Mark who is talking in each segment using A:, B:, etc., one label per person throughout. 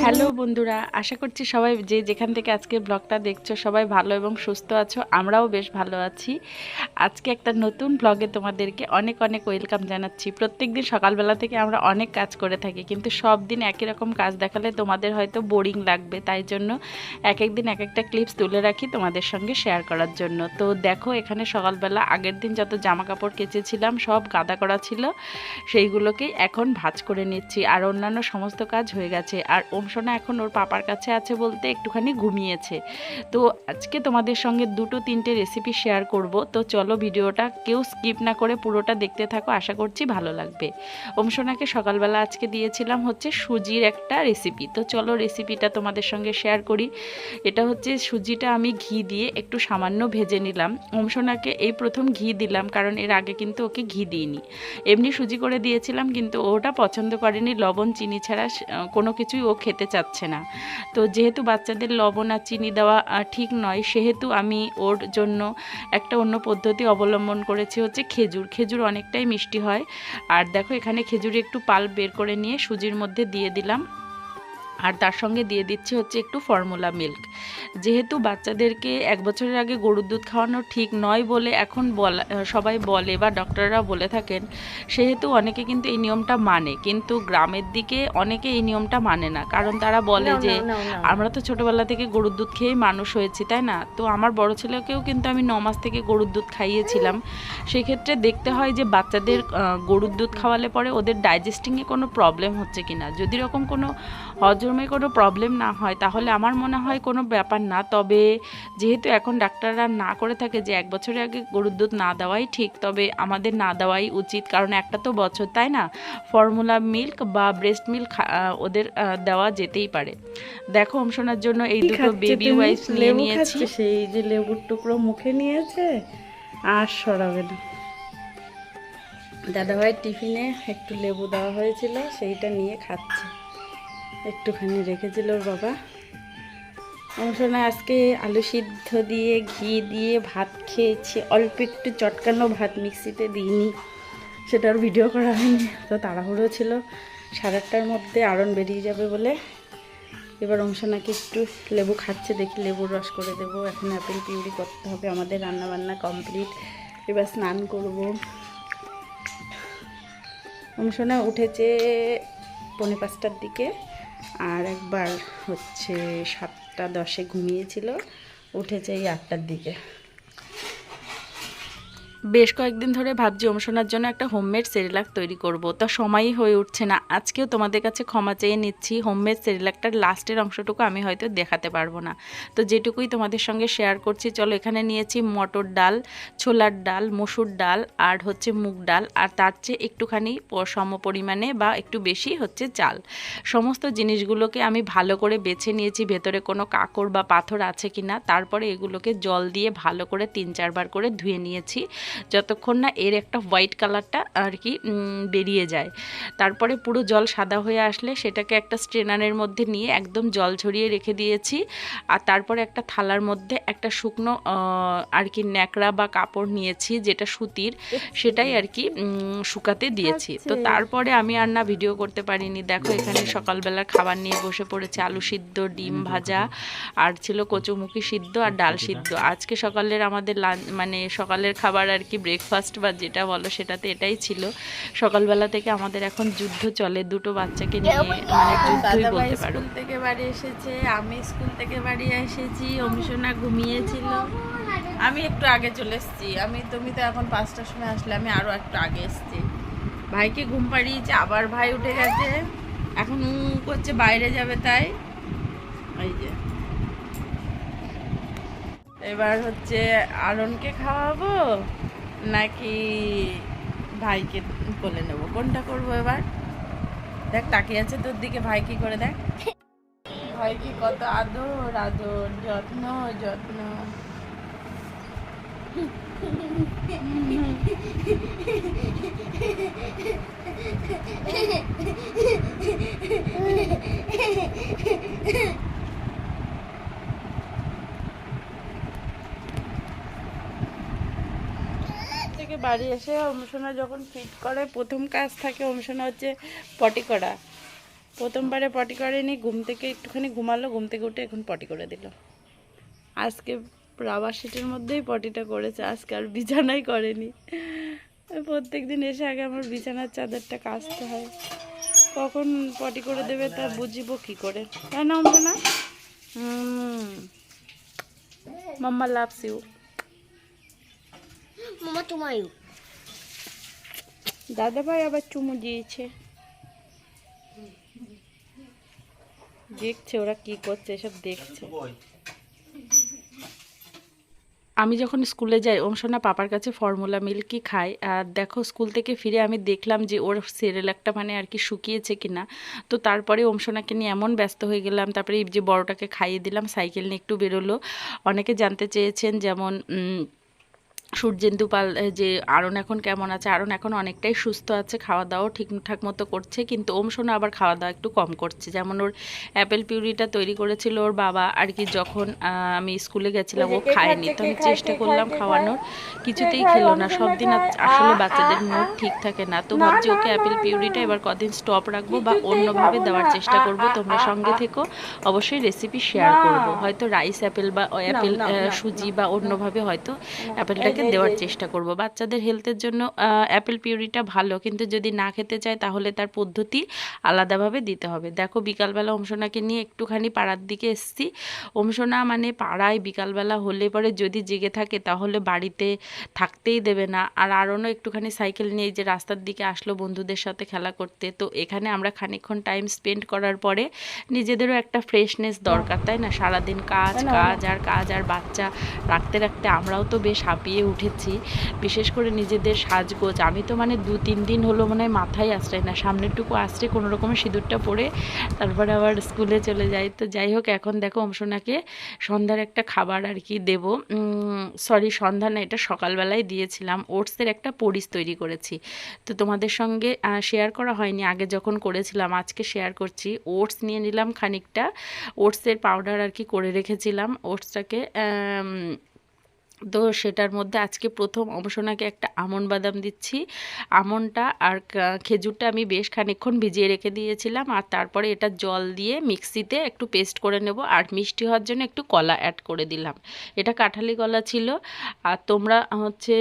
A: Hello বন্ধুরা, আশা করছি সবাই যে যেখান থেকে আজকে ব্লগটা দেখছো সবাই ভালো এবং সুস্থ আছো। আমরাও বেশ ভালো আছি। আজকে একটা নতুন ব্লগে তোমাদেরকে অনেক অনেক ওয়েলকাম জানাচ্ছি। প্রত্যেকদিন সকালবেলা থেকে আমরা অনেক কাজ করে থাকি, কিন্তু সব দিন একই রকম কাজ দেখালে তোমাদের হয়তো বোরিং লাগবে, তাই জন্য এক একদিন এক একটা ক্লিপস তুলে রাখি তোমাদের সঙ্গে শেয়ার করার জন্য। তো দেখো, এখানে সকালবেলা আগের দিন যত জামা কাপড় কেচেছিলাম সব গাদা করা ছিল, সেইগুলোকেই এখন ভাঁজ করে নিচ্ছি। আর অন্যান্য সমস্ত কাজ হয়ে গেছে। আর সোনা এখন ওর পাপার কাছে আছে বলতে একটুখানি ঘুমিয়েছে। তো আজকে তোমাদের সঙ্গে দুটো তিনটে রেসিপি শেয়ার করব। তো চলো, ভিডিওটা কেউ স্কিপ না করে পুরোটা দেখতে থাকো, আশা করছি ভালো লাগবে। সোনাকে সকালবেলা আজকে দিয়েছিলাম হচ্ছে সুজির একটা রেসিপি। তো চলো রেসিপিটা তোমাদের সঙ্গে শেয়ার করি। এটা হচ্ছে সুজিটা আমি ঘি দিয়ে একটু সামান্য ভেজে নিলাম। সোনাকে এই প্রথম ঘি দিলাম, কারণ এর আগে কিন্তু ওকে ঘি দিইনি, এমনি সুজি করে দিয়েছিলাম, কিন্তু ওটা পছন্দ করেনি। লবণ চিনি ছাড়া কোনো কিছুই ও খেতে চাচ্ছে না। তো যেহেতু বাচ্চাদের লবণ আর চিনি দেওয়া ঠিক নয়, সেহেতু আমি ওর জন্য একটা অন্য পদ্ধতি অবলম্বন করেছি, হচ্ছে খেজুর অনেকটাই মিষ্টি হয়। আর দেখো, এখানে খেজুরে একটু পাল্প বের করে নিয়ে সুজির মধ্যে দিয়ে দিলাম। আর তার সঙ্গে দিয়ে দিচ্ছি হচ্ছে একটু ফর্মুলা মিল্ক। যেহেতু বাচ্চাদেরকে 1 বছরের আগে গরুর দুধ খাওয়ানো ঠিক নয় বলে এখন সবাই বলে বা ডক্টররা বলে থাকেন, সেহেতু অনেকে কিন্তু এই নিয়মটা মানে, কিন্তু গ্রামের দিকে অনেকে এই নিয়মটা মানে না। কারণ তারা বলে যে আমরা তো ছোটোবেলা থেকে গরুর দুধ খেয়েই মানুষ হয়েছি, তাই না? তো আমার বড় ছেলেকেও কিন্তু আমি 9 মাস থেকে গরুর দুধ খাইয়েছিলাম। সেক্ষেত্রে দেখতে হয় যে বাচ্চাদের গরুর দুধ খাওয়ালে পরে ওদের ডাইজেস্টিংয়ে কোনো প্রবলেম হচ্ছে কি না। যদি এরকম কোনো হজমে কোনো প্রবলেম না হয় তাহলে আমার মনে হয় কোনো ব্যাপার না। তবে যেহেতু এখন ডাক্তাররা না করে থাকে যে 1 বছরের আগে গরুর দুধ না দেওয়াই ঠিক, তবে আমাদের না দেওয়াই উচিত, কারণ একটা তো বছর, তাই না? ফর্মুলা মিল্ক বা ব্রেস্ট মিল্ক ওদের দেওয়া যেতেই পারে। দেখো, সোনার জন্য এই দুটো বেবি ওয়াইপস নিয়ে নিয়েছি।
B: সেই যে লেবুর টুকরো মুখে নিয়েছে, আর সরাবে না। দাদাভাইয়ের টিফিনে একটু লেবু দেওয়া হয়েছিল, সেইটা নিয়ে খাচ্ছে। একটুখানি রেখেছিল ওর বাবা। সোনা আজকে আলু সিদ্ধ দিয়ে ঘি দিয়ে ভাত খেয়েছি, অল্প একটু চটকানো ভাত, মিক্সিতে দিইনি, সেটার ভিডিও করা হয়নি, তো তাড়াহুড়ো ছিল। 8:30টার মধ্যে আরন বেরিয়ে যাবে বলে। এবার সোনাকে একটু লেবু খাচ্ছে, দেখি লেবুর রস করে দেবো। এখন অ্যাপেল পিউরি করতে হবে। আমাদের রান্নাবান্না কমপ্লিট, এবার স্নান করবো। সোনা উঠেছে 4:45টার দিকে, আর একবার হচ্ছে 7:10 ঘুমিয়েছিল, উঠেছে এই 8টার দিকে।
A: বেশ কয়েকদিন ধরে ভাবছি সোনার জন্য একটা হোমমেড সেরিলাক তৈরি করব, তা সময়ই হয়ে উঠছে না। আজকেও তোমাদের কাছে ক্ষমা চেয়ে নিচ্ছি, হোমমেড সেরিলাকটার লাস্টের অংশটুকু আমি হয়তো দেখাতে পারবো না। তো যেটুকুই তোমাদের সঙ্গে শেয়ার করছি, চলো। এখানে নিয়েছি মটর ডাল, ছোলার ডাল, মসুর ডাল আর হচ্ছে মুগ ডাল, আর তার চেয়ে একটুখানি সম পরিমাণে বা একটু বেশি হচ্ছে চাল। সমস্ত জিনিসগুলোকে আমি ভালো করে বেছে নিয়েছি, ভেতরে কোনো কাঁকড় বা পাথর আছে কি না। তারপরে এগুলোকে জল দিয়ে ভালো করে 3-4 বার করে ধুয়ে নিয়েছি, যতক্ষণ না এর একটা হোয়াইট কালারটা আর কি বেরিয়ে যায়। তারপরে পুরো জল সাদা হয়ে আসলে সেটাকে একটা স্ট্রেনারের মধ্যে নিয়ে একদম জল ঝরিয়ে রেখে দিয়েছি। আর তারপরে একটা থালার মধ্যে একটা শুকনো আর কি ন্যাকড়া বা কাপড় নিয়েছি, যেটা সুতির, সেটাই আর কি শুকাতে দিয়েছি। তো তারপরে আমি আর না ভিডিও করতে পারিনি। দেখো, এখানে সকালবেলার খাবার নিয়ে বসে পড়েছে, আলু সিদ্ধ, ডিম ভাজা, আর ছিল কচুমুখি সিদ্ধ আর ডাল সিদ্ধ। আজকে সকালের আমাদের মানে সকালের খাবার আর কি ব্রেকফাস্ট বা যেটা বলো সেটাতে এটাই ছিল। সকালবেলা থেকে আমাদের এখন যুদ্ধ চলে দুটো বাচ্চাকে নিয়ে, মানে যুদ্ধই বলতে পারো।
B: স্কুল থেকে বাড়ি এসেছে, আমি স্কুল থেকে বাড়ি এসেছি, সোনা ঘুমিয়েছিল। আমি একটু আগে চলে এসেছি। তুমি তো এখন 5টার সময় আসলে, আমি আরো একটু আগে এসেছি। ভাইকে ঘুম পাড়িয়েছে, আবার ভাই উঠে গেছে, এখন করছে বাইরে যাবে, তাই ওই যে এবার হচ্ছে আরনকে খাওয়াবো নাকি ভাইকে কোলে নেবো, কোনটা করবো এবার? দেখ, তাকিয়ে আছে তোর দিকে, ভাই কি করে, দেখ ভাই কি কত আদর আদর, যত্ন যত্ন। থেকে বাড়ি এসে অমসোনা যখন ফিট করে প্রথম কাজ থাকে অমসোনা হচ্ছে পটি করা। প্রথমবারে পটি করেনি, ঘুম থেকে একটুখানি ঘুমালো, ঘুম থেকে উঠে এখন পটি করে দিল। আজকে রাবার শিটের মধ্যেই পটিটা করেছে, আজকে আর বিছানাই করেনি। প্রত্যেক দিন এসে আগে আমার বিছানার চাদরটা কাচতে হয়, কখন পটি করে দেবে তা বুঝিব কি করে, তাই না অমসোনা? মাম্মা লাভস ইউ।
C: মামা তোমায়ও।
B: দাদা ভাই আবার চুমু দিয়েছে, দেখছে ওরা কি করছে, এসব দেখছে। আমি যখন স্কুলে যাই অমসোনা পাপার কাছে ফর্মুলা মিল্কই খাই। আর দেখো স্কুল থেকে ফিরে আমি দেখলাম যে ওর সেরেলাকটা মানে আর কি শুকিয়েছে কিনা। তো তারপরে অমসোনাকে নিয়ে এমন ব্যস্ত হয়ে গেলাম, তারপরে এই যে বড়টাকে খাইয়ে দিলাম, সাইকেল নিয়ে একটু বেরোলো। অনেকে জানতে চেয়েছেন যেমন সূর্যেন্দু পাল যে আরণ এখন কেমন আছে। আরণ এখন অনেকটাই সুস্থ আছে, খাওয়া দাওয়াও ঠিকঠাক মতো করছে, কিন্তু ওমসোনা আবার খাওয়া দাওয়া একটু কম করছে। যেমন ওর অ্যাপেল পিউরিটা তৈরি করেছিল ওর বাবা আর কি, যখন আমি স্কুলে গেছিলাম ও খায়নি, তো আমি চেষ্টা করলাম খাওয়ানোর, কিছুতেই খেলো না। সব দিন আসলে বাচ্চাদের মুড ঠিক থাকে না, তো ভাবছি ওকে অ্যাপেল পিউরিটা এবার কদিন স্টপ রাখবো বা অন্যভাবে দেওয়ার চেষ্টা করব। তোমরা সঙ্গে থেকো, অবশ্যই রেসিপি শেয়ার করব, হয়তো রাইস অ্যাপেল বা অ্যাপেল সুজি বা অন্যভাবে হয়তো অ্যাপেলটাকে দেওয়ার চেষ্টা করব। বাচ্চাদের হেলথের জন্য অ্যাপেল পিউরিটা ভালো, কিন্তু যদি না খেতে চায় তাহলে তার পদ্ধতি আলাদাভাবে দিতে হবে। দেখো বিকালবেলা অমসোনাকে নিয়ে একটুখানি পাড়ার দিকে এসেছি। অমসোনা মানে পাড়ায় বিকালবেলা হলে পরে যদি জেগে থাকে তাহলে বাড়িতে থাকতেই দেবে না। আর আরও একটুখানি সাইকেল নিয়ে যে রাস্তার দিকে আসলো বন্ধুদের সাথে খেলা করতে। তো এখানে আমরা খানিকক্ষণ টাইম স্পেন্ড করার পরে নিজেদেরও একটা ফ্রেশনেস দরকার, তাই না? সারাদিন কাজ কাজ আর কাজ, আর বাচ্চা রাখতে রাখতে আমরাও তো বেশ হাঁপিয়ে উঠেছি। বিশেষ করে নিজেদের সাজগোজ, আমি তো মানে 2-3 দিন হলো মনে হয় মাথায় আশ্রয় না, সামনেরটুকু আসছে কোনো রকমের সিঁদুরটা পরে তারপরে আবার স্কুলে চলে যাই। তো যাই হোক, এখন দেখো অমসোনাকে সন্ধ্যার একটা খাবার আর কি দেব, সরি সন্ধ্যা না, এটা সকালবেলায় দিয়েছিলাম। ওটসের একটা পরিস তৈরি করেছি, তো তোমাদের সঙ্গে শেয়ার করা হয়নি আগে যখন করেছিলাম, আজকে শেয়ার করছি। ওটস নিয়ে নিলাম খানিকটা, ওটসের পাউডার আর কি করে রেখেছিলাম ওটসটাকে, তো সেটার মধ্যে আজকে প্রথম অমসোনাকে একটা আমন্ড বাদাম দিচ্ছি। আমন্ডটা আর খেজুরটা আমি বেশ খানিকক্ষণ ভিজিয়ে রেখে দিয়েছিলাম, আর তারপরে এটা জল দিয়ে মিক্সিতে একটু পেস্ট করে নেব। আর মিষ্টি হওয়ার জন্য একটু কলা অ্যাড করে দিলাম, এটা কাঁঠালি কলা ছিল। আর তোমরা হচ্ছে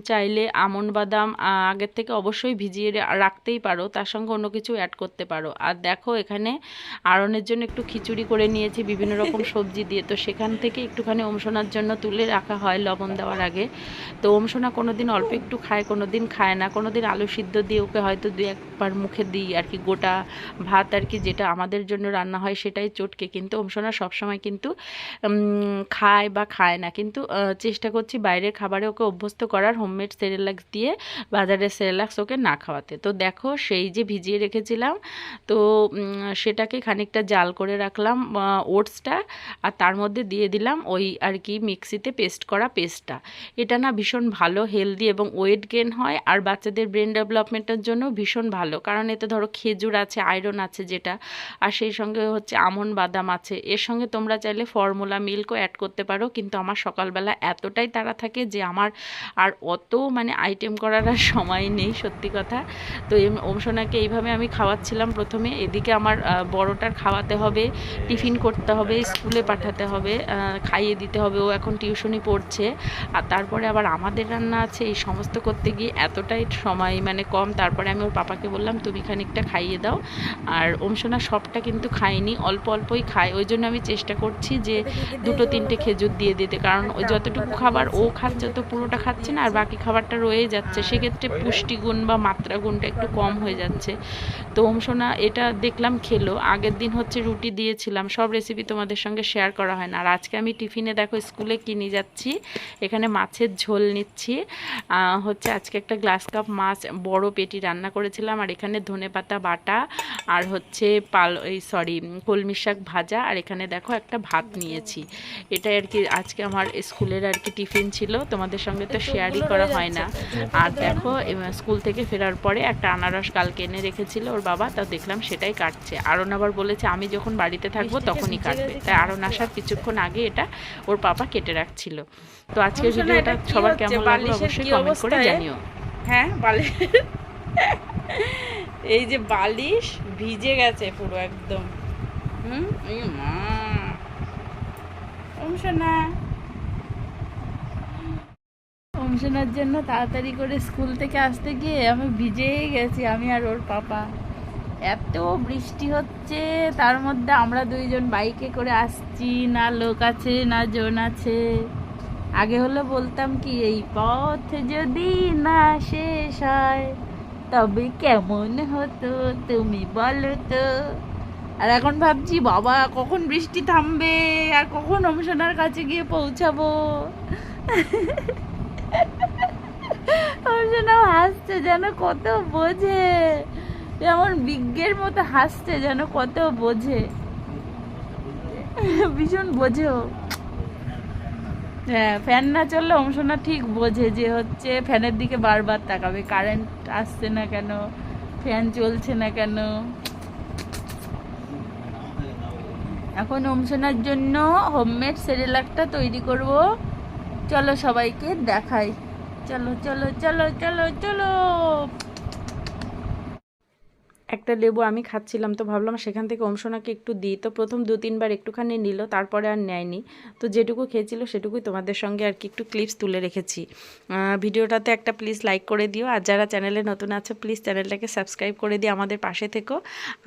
B: চাইলে আমন্ড বাদাম আগের থেকে অবশ্যই ভিজিয়ে রাখতেই পারো, তার সঙ্গে অন্য কিছু অ্যাড করতে পারো। আর দেখো এখানে আরণের জন্য একটু খিচুড়ি করে নিয়েছি বিভিন্ন রকম সবজি দিয়ে, তো সেখান থেকে একটুখানি অমসোনার জন্য তুলে রাখা হয় লবণ দেওয়ার আগে। তো ওমসোনা কোনো দিন অল্প একটু খায়, কোনো দিন খায় না। কোনো দিন আলু সিদ্ধ দিয়ে ওকে হয়তো 2-1 বার মুখে দিই আর কি, গোটা ভাত আর কি যেটা আমাদের জন্য রান্না হয় সেটাই চটকে। কিন্তু ওমসোনা সবসময় কিন্তু খায় বা খায় না, কিন্তু চেষ্টা করছি বাইরের খাবারে ওকে অভ্যস্ত করার, হোমমেড সেরেলাক্স দিয়ে বাজারের সেরেলাক্স ওকে না খাওয়াতে। তো দেখো সেই যে ভিজিয়ে রেখেছিলাম, তো সেটাকে খানিকটা জাল করে রাখলাম ওটসটা, আর তার মধ্যে দিয়ে দিলাম ওই আর কি মিক্সিতে পেস্ট করা পেস্টটা। এটা না ভীষণ ভালো, হেলদি এবং ওয়েট গেন হয়, আর বাচ্চাদের ব্রেন ডেভেলপমেন্টের জন্য ভীষণ ভালো, কারণ এতে ধরো খেজুর আছে, আয়রন আছে যেটা, আর সেই সঙ্গে হচ্ছে আমন্ড বাদাম আছে। এর সঙ্গে তোমরা চাইলে ফর্মুলা মিল্কও অ্যাড করতে পারো, কিন্তু আমার সকালবেলা এতটাই তাড়া থাকে যে আমার আর অত মানে আইটেম করার আর সময় নেই সত্যি কথা। তো ওমসোনাকে এইভাবে আমি খাওয়াচ্ছিলাম প্রথমে, এদিকে আমার বড়টার খাওয়াতে হবে, টিফিন করতে হবে, স্কুলে পাঠাতে হবে, খাইয়ে দিতে হবে, ও এখন টিউশনি পড়ছে, আর তারপরে আবার আমাদের রান্না আছে। এই সমস্ত করতে গিয়ে এতটাই সময় মানে কম। তারপরে আমি ওর পাপাকে বললাম তুমি খানিকটা খাইয়ে দাও। আর ওমসোনা সবটা কিন্তু খায়নি, অল্প অল্পই খায়, ওই জন্য আমি চেষ্টা করছি যে 2-3টে খেজুর দিয়ে দিতে, কারণ ওই যতটুকু খাবার ও খাচ্ছে তো পুরোটা খাচ্ছে না, আর বাকি খাবারটা রয়ে যাচ্ছে, সেক্ষেত্রে পুষ্টিগুণ বা মাত্রাগুণটা একটু কম হয়ে যাচ্ছে। তো ওমসোনা এটা দেখলাম খেলো। আগের দিন হচ্ছে রুটি দিয়েছিলাম, সব রেসিপি তোমাদের সঙ্গে শেয়ার করা হয় না। আর আজকে আমি টিফিনে দেখো স্কুলে কিনে যাচ্ছি, এখানে মাছের ঝোল নিচ্ছি, হচ্ছে আজকে একটা গ্লাস কাপ মাছ বড় পেটি রান্না করেছিলাম, আর এখানে ধনেপাতা বাটা, আর হচ্ছে কলমি শাক ভাজা, আর এখানে দেখো একটা ভাত নিয়েছি। এটাই আর কি আজকে আমার স্কুলের আর কি টিফিন ছিল, তোমাদের সঙ্গে তো শেয়ারই করা হয় না। আর দেখো স্কুল থেকে ফেরার পরে একটা আনারস কালকে এনে রেখেছিল ওর বাবা, তা দেখলাম সেটাই কাটছে। আরণ আবার বলেছে আমি যখন বাড়িতে থাকবো তখনই কাটবে, তাই আরণ আসার কিছুক্ষণ আগে এটা ওর পাপা কেটে রাখছিল।
A: তো আজকের ভিডিওটা সবার কেমন লাগলো অবশ্যই কমেন্ট করে জানিও।
B: হ্যাঁ, বালিশ এই যে বালিশ ভিজে গেছে পুরো একদম। এই মা অংশনা অংশনার জন্য তাড়াতাড়ি করে স্কুল থেকে আসতে গিয়ে আমি ভিজেই গেছি, আমি আর ওর পাপা। এত বৃষ্টি হচ্ছে, তার মধ্যে আমরা দুইজন বাইকে করে আসছি, না লোক আছে না জন আছে। আগে হলে বলতাম কি, এই পথ যদি না শেষ হয় তবে কেমন হতো তুমি বলো তো। আর এখন ভাবছি বাবা কখন বৃষ্টি থামবে আর কখন অংশনার কাছে গিয়ে পৌঁছাবো। অংশনাও হাসছে যেন কত বোঝে, যেমন বিজ্ঞের মতো হাসছে যেন কত বোঝে, ভীষণ বোঝেও। হ্যাঁ, ফ্যান না চললে অংশনা ঠিক বোঝে যে হচ্ছে ফ্যানের দিকে বারবার তাকাবে, কারেন্ট আসছে না কেন, ফ্যান চলছে না কেন। এখন অংশনার জন্য হোমমেড সেরেলাকটা তৈরি করব, চলো সবাইকে দেখাই। চলো চলো চলো চলো চলো। একটা লেবু আমি খাচ্ছিলাম, তো ভাবলাম সেখান থেকে অংশনাকে একটু দিই। তো প্রথম 2-3 বার একটুখানি নিল, তারপরে আর নেয়নি। তো যেটুকু খেয়েছিল সেটুকুই তোমাদের সঙ্গে আর কি একটু ক্লিপস তুলে রেখেছি। ভিডিওটাতে একটা প্লিজ লাইক করে দিও, আর যারা চ্যানেলে নতুন আছে প্লিজ চ্যানেলটাকে সাবস্ক্রাইব করে দিয়ে আমাদের পাশে থেকো।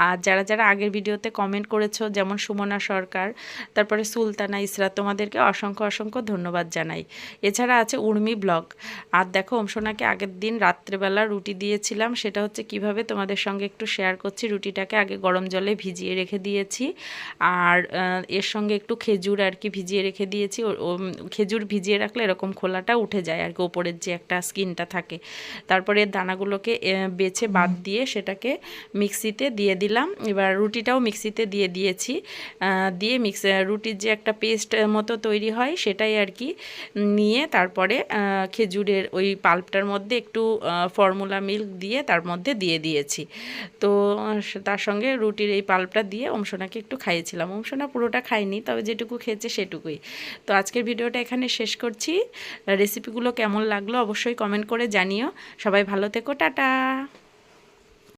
B: আর যারা যারা আগের ভিডিওতে কমেন্ট করেছো, যেমন সুমনা সরকার, তারপরে সুলতানা ইসরাত, তোমাদেরকে অসংখ্য অসংখ্য ধন্যবাদ জানাই। এছাড়া আছে উর্মি ব্লগ। আর দেখো অংশনাকে আগের দিন রাত্রেবেলা রুটি দিয়েছিলাম, সেটা হচ্ছে কিভাবে তোমাদের সঙ্গে একটু শেয়ার করছি। রুটিটাকে আগে গরম জলে ভিজিয়ে রেখে দিয়েছি, আর এর সঙ্গে একটু খেজুর আর কি ভিজিয়ে রেখে দিয়েছি। খেজুর ভিজিয়ে রাখলে এরকম খোলাটা উঠে যায় আর কি, ওপরের যে একটা স্কিনটা থাকে। তারপরে দানাগুলোকে বেছে বাদ দিয়ে সেটাকে মিক্সিতে দিয়ে দিলাম। এবার রুটিটাও মিক্সিতে দিয়ে দিয়েছি, দিয়ে রুটির যে একটা পেস্ট মতো তৈরি হয় সেটাই আর কি নিয়ে, তারপরে খেজুরের ওই পাল্পটার মধ্যে একটু ফর্মুলা মিল্ক দিয়ে তার মধ্যে দিয়ে দিয়েছি। তো তার সঙ্গে রুটির এই পাল্পটা দিয়ে অংশনাকে একটু খাইয়েছিলাম। অংশনা পুরোটা খায়নি, তবে যেটুকু খেয়েছে সেটুকুই। তো আজকের ভিডিওটা এখানে শেষ করছি। রেসিপিগুলো কেমন লাগলো অবশ্যই কমেন্ট করে জানিও। সবাই ভালো থেকো, টাটা।